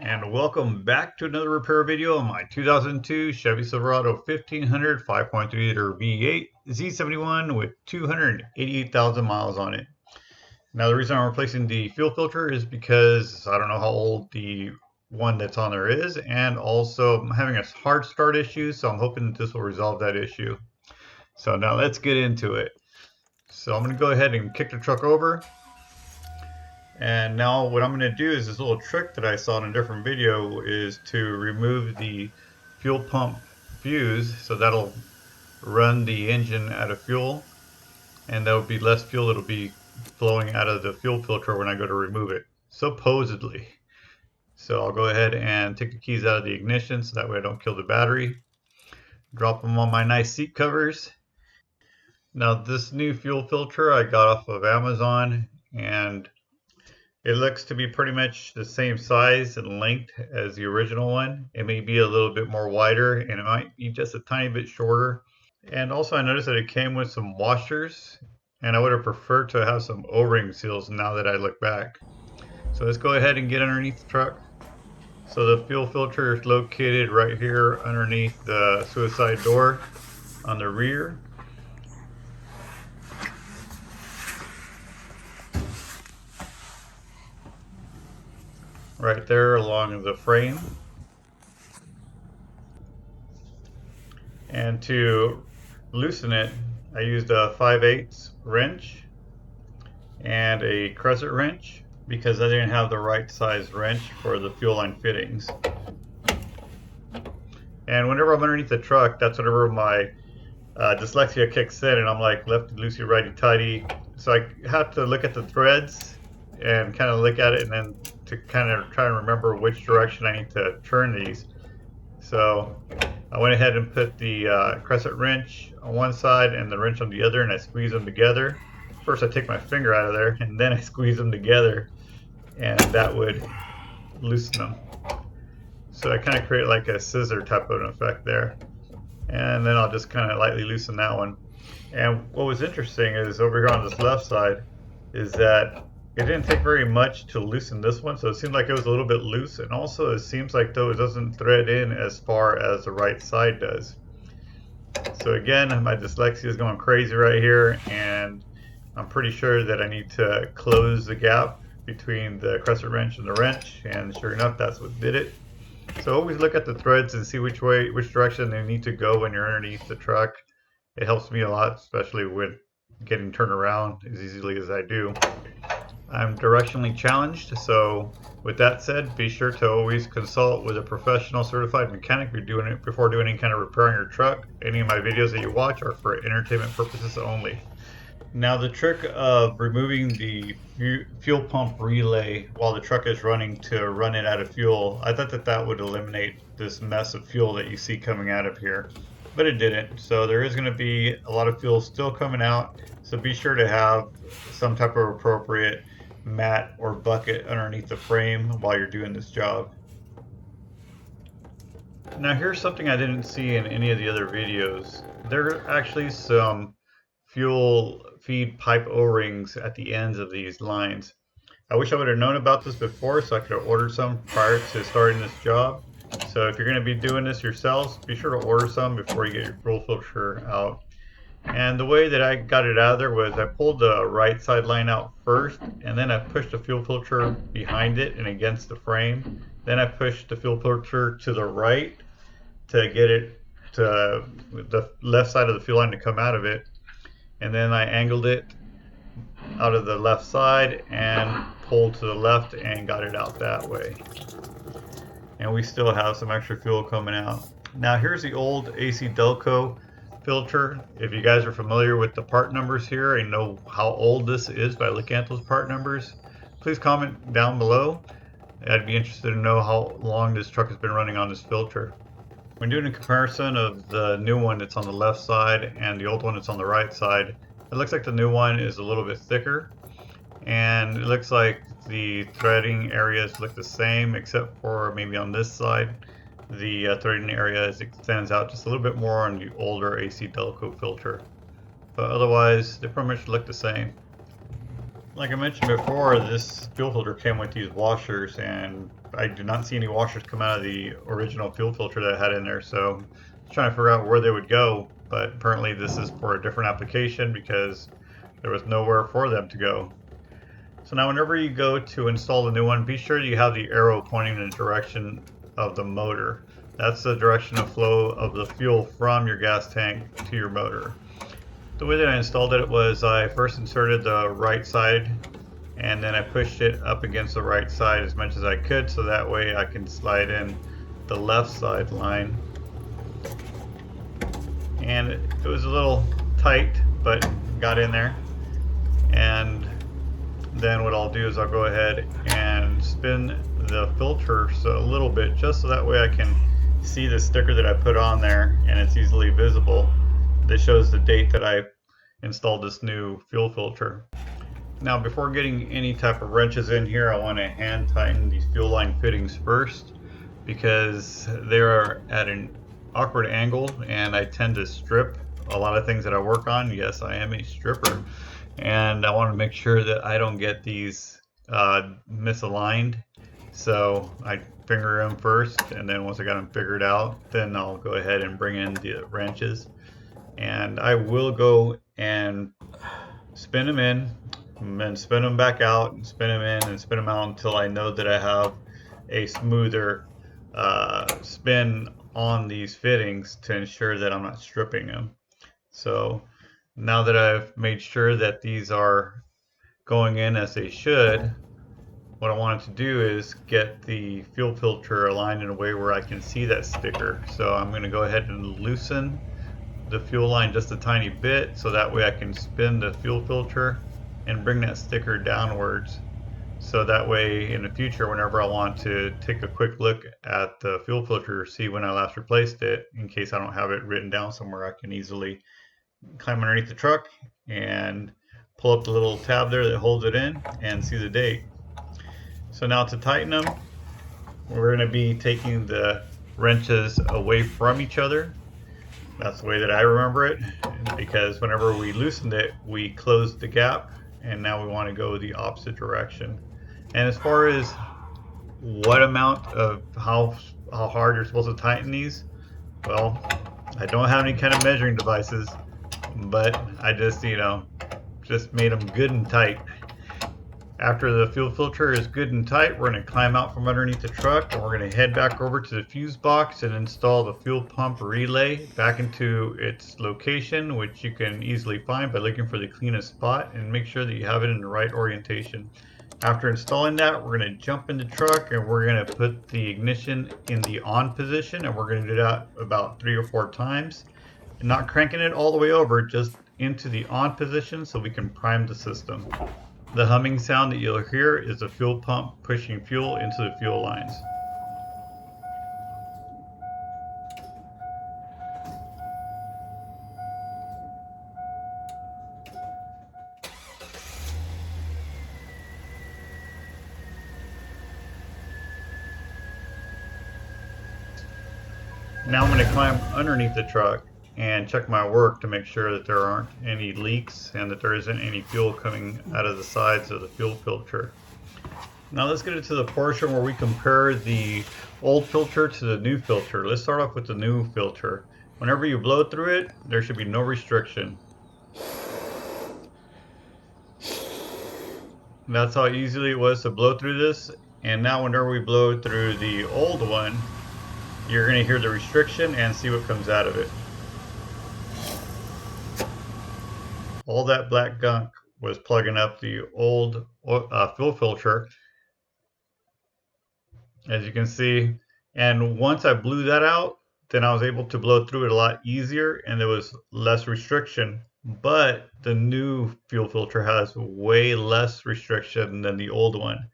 And welcome back to another repair video on my 2002 Chevy Silverado 1500 5.3 liter V8 Z71 with 288,000 miles on it. Now the reason I'm replacing the fuel filter is because I don't know how old the one that's on there is, and also I'm having a hard start issue, so I'm hoping that this will resolve that issue. So now let's get into it. So I'm going to go ahead and kick the truck over. And now what I'm going to do is this little trick that I saw in a different video is to remove the fuel pump fuse, so that'll run the engine out of fuel, and there'll be less fuel that'll be flowing out of the fuel filter when I go to remove it, supposedly. So I'll go ahead and take the keys out of the ignition so that way I don't kill the battery. Drop them on my nice seat covers. Now this new fuel filter I got off of Amazon, and it looks to be pretty much the same size and length as the original one. It may be a little bit more wider, and it might be just a tiny bit shorter. And also I noticed that it came with some washers, and I would have preferred to have some O-ring seals now that I look back. So let's go ahead and get underneath the truck. So the fuel filter is located right here underneath the suicide door on the rear. Right there along the frame. And to loosen it, I used a 5/8 wrench and a Crescent wrench because I didn't have the right size wrench for the fuel line fittings. And whenever I'm underneath the truck, that's whenever my dyslexia kicks in and I'm like lefty loosey, righty tighty. So I have to look at the threads and kind of look at it, and then to kind of try and remember which direction I need to turn these. So I went ahead and put the Crescent wrench on one side and the wrench on the other, and I squeeze them together. First I take my finger out of there, and then I squeeze them together, and that would loosen them. So I kind of create like a scissor type of an effect there. And then I'll just kind of lightly loosen that one. And what was interesting is over here on this left side is that it didn't take very much to loosen this one, so it seemed like it was a little bit loose, and also it seems like though it doesn't thread in as far as the right side does. So again, my dyslexia is going crazy right here, and I'm pretty sure that I need to close the gap between the Crescent wrench and the wrench, and sure enough, that's what did it. So always look at the threads and see which direction they need to go when you're underneath the truck. It helps me a lot, especially with getting turned around as easily as I do. I'm directionally challenged, so with that said, be sure to always consult with a professional certified mechanic before doing any kind of repair on your truck. Any of my videos that you watch are for entertainment purposes only. Now the trick of removing the fuel pump relay while the truck is running to run it out of fuel, I thought that would eliminate this mess of fuel that you see coming out of here, but it didn't. So there is going to be a lot of fuel still coming out, so be sure to have some type of appropriate mat or bucket underneath the frame while you're doing this job. Now here's something I didn't see in any of the other videos. There are actually some fuel feed pipe O-rings at the ends of these lines. I wish I would have known about this before so I could have ordered some prior to starting this job. So if you're going to be doing this yourselves, be sure to order some before you get your fuel filter out. And the way that I got it out of there was I pulled the right side line out first, and then I pushed the fuel filter behind it and against the frame. Then I pushed the fuel filter to the right to get it to the left side of the fuel line to come out of it. And then I angled it out of the left side and pulled to the left and got it out that way. And we still have some extra fuel coming out. Now here's the old AC Delco filter. If you guys are familiar with the part numbers here and know how old this is by looking at those part numbers, please comment down below. I'd be interested to know how long this truck has been running on this filter. When doing a comparison of the new one that's on the left side and the old one that's on the right side, it looks like the new one is a little bit thicker, and it looks like the threading areas look the same, except for maybe on this side the threading area extends out just a little bit more on the older AC Delco filter, but otherwise they pretty much look the same. Like I mentioned before, this fuel filter came with these washers, and I do not see any washers come out of the original fuel filter that I had in there, so I'm trying to figure out where they would go, but apparently this is for a different application because there was nowhere for them to go. So now whenever you go to install the new one, be sure you have the arrow pointing in the direction of the motor. That's the direction of flow of the fuel from your gas tank to your motor. The way that I installed it was I first inserted the right side and then I pushed it up against the right side as much as I could so that way I can slide in the left side line. And it was a little tight, but got in there. And then what I'll do is I'll go ahead and spin the filter a little bit just so that way I can see the sticker that I put on there and it's easily visible. This shows the date that I installed this new fuel filter. Now before getting any type of wrenches in here, I want to hand tighten these fuel line fittings first because they are at an awkward angle and I tend to strip a lot of things that I work on. Yes, I am a stripper. And I want to make sure that I don't get these misaligned. So I finger them first, and then once I got them figured out, then I'll go ahead and bring in the wrenches. And I will go and spin them in, and then spin them back out, and spin them in, and spin them out until I know that I have a smoother spin on these fittings to ensure that I'm not stripping them. So now that I've made sure that these are going in as they should, what I wanted to do is get the fuel filter aligned in a way where I can see that sticker. So I'm going to go ahead and loosen the fuel line just a tiny bit so that way I can spin the fuel filter and bring that sticker downwards. So that way in the future, whenever I want to take a quick look at the fuel filter, see when I last replaced it, in case I don't have it written down somewhere, I can easily climb underneath the truck and pull up the little tab there that holds it in and see the date. So now to tighten them, we're going to be taking the wrenches away from each other. That's the way that I remember it, because whenever we loosened it, we closed the gap, and now we want to go the opposite direction. And as far as what amount of how hard you're supposed to tighten these, well, I don't have any kind of measuring devices, but I just, just made them good and tight. After the fuel filter is good and tight, we're going to climb out from underneath the truck and we're going to head back over to the fuse box and install the fuel pump relay back into its location, which you can easily find by looking for the cleanest spot and make sure that you have it in the right orientation. After installing that, we're going to jump in the truck and we're going to put the ignition in the on position, and we're going to do that about 3 or 4 times. Not cranking it all the way over, just into the on position so we can prime the system. The humming sound that you'll hear is the fuel pump pushing fuel into the fuel lines. Now I'm going to climb underneath the truck and check my work to make sure that there aren't any leaks and that there isn't any fuel coming out of the sides of the fuel filter. Now let's get into the portion where we compare the old filter to the new filter. Let's start off with the new filter. Whenever you blow through it, there should be no restriction. That's how easily it was to blow through this. And now whenever we blow through the old one, you're going to hear the restriction and see what comes out of it. All that black gunk was plugging up the old fuel filter, as you can see. And once I blew that out, then I was able to blow through it a lot easier and there was less restriction. But the new fuel filter has way less restriction than the old one.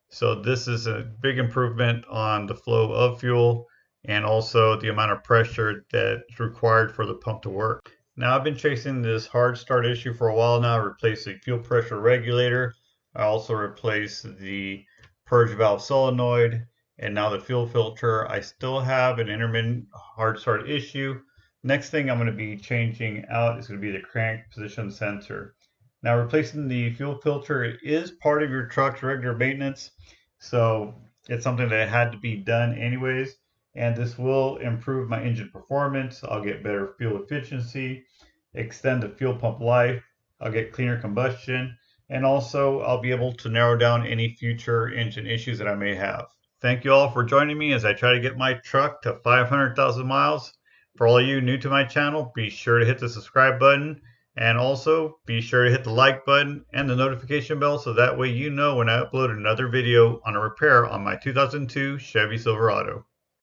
So this is a big improvement on the flow of fuel and also the amount of pressure that's required for the pump to work. Now I've been chasing this hard start issue for a while now. I replaced the fuel pressure regulator. I also replaced the purge valve solenoid and now the fuel filter. I still have an intermittent hard start issue. Next thing I'm going to be changing out is going to be the crank position sensor. Now replacing the fuel filter is part of your truck's regular maintenance. So It's something that had to be done anyways, and this will improve my engine performance. I'll get better fuel efficiency, extend the fuel pump life, I'll get cleaner combustion, and also I'll be able to narrow down any future engine issues that I may have. Thank you all for joining me as I try to get my truck to 500,000 miles. For all of you new to my channel, be sure to hit the subscribe button, and also be sure to hit the like button and the notification bell so that way you know when I upload another video on a repair on my 2002 Chevy Silverado.